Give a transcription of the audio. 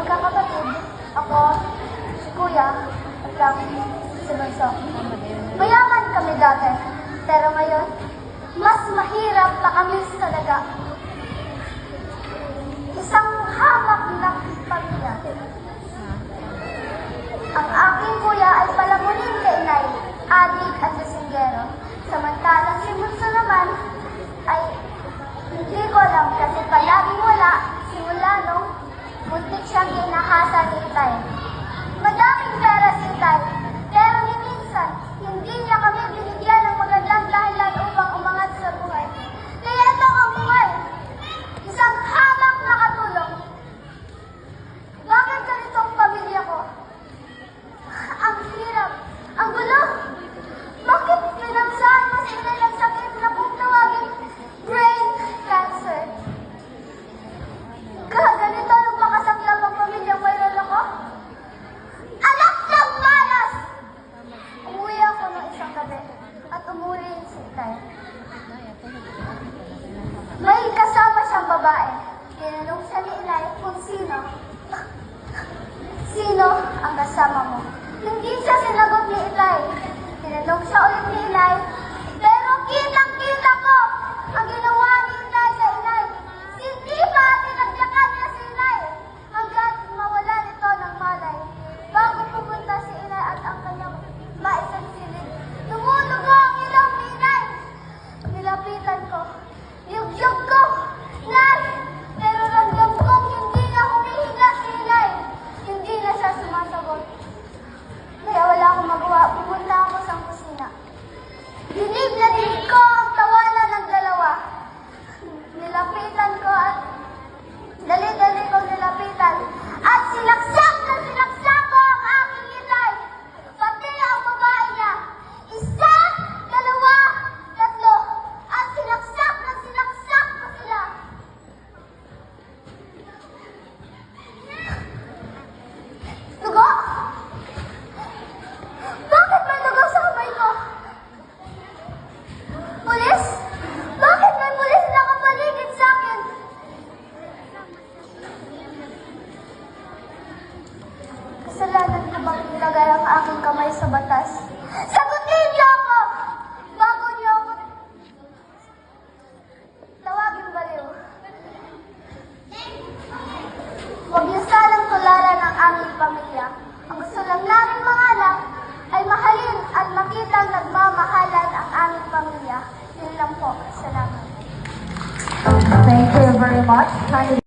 magkakapatid. Ako, si Kuya, at lang si Bunso. Mayaman kami dati, pero ngayon, mas mahirap pa kami talaga. Isang hamak ng pamilya. Ang aking kuya ay palamunin kay inay, adik at lasinggero. Samantalang si Bunso naman ay hindi ko alam kasi palaging wala simula nung muntik siyang ginahasa ni Itay. Madaming pera si Itay, pero ni minsan hindi niya kami binigyan ng magandang dahilan upang umangat sa buhay. Kaya ito ang buhay, isang hamak na katulong. Bakit ganito ang pamilya ko? Ang hirap, ang gulo. Bakit pinagsahan mo sila ng sakit na kung tawagin brain cancer? Ganito ang makasaklap ang pamilyang mayroon ako? Anak ng malas! Umuwi ako ng isang gabi at umuwi si Itay. May kasama siyang babae. Tinanong siya ni Inay kung sino. Sino ang kasama mo? Hindi siya sinagot ni Itay. Tinanong siya ulit ni Inay. Pero kitang-kita ko ang ginawa ni Inay sa Inay. Hindi pa tinagyakan niya si Inay hanggat mawala nito ng malay. Bago pupunta si Inay at ang kanyang maisang silid, tumutugo ang ilaw ni Inay. Nilapitan ko. Yugyug ko. Nay! Pero ramdam kong hindi na humihinga si Inay. Hindi na siya sumasagot. Kaya wala akong magawa. Pupunta ako sa kusina. Dinig na dinig ko ang tawanan ng dalawa. Nilapitan ko at dali-dali kong nilapitan. At sinaksak na sinaksak ko ang aking Itay. Pati ang babae niya. Isa, dalawa, tatlo. At sinaksak na sinaksak ko sila. Dugo! Bakit may dugo sa kamay ko? Pulis? Bakit may pulis na nakapaligid sa akin? Kasalanan ko bang ilagay ang aking kamay sa batas? Sagutin niyo ako! Bago niyo ako tawagin baliw. Huwag niyo sanang tularan ang aming pamilya. Ang gusto lang namin mga anak ay mahalin at makitang nagmamahalan ang aming pamilya. Yun lang po. Salamat. Thank you very much.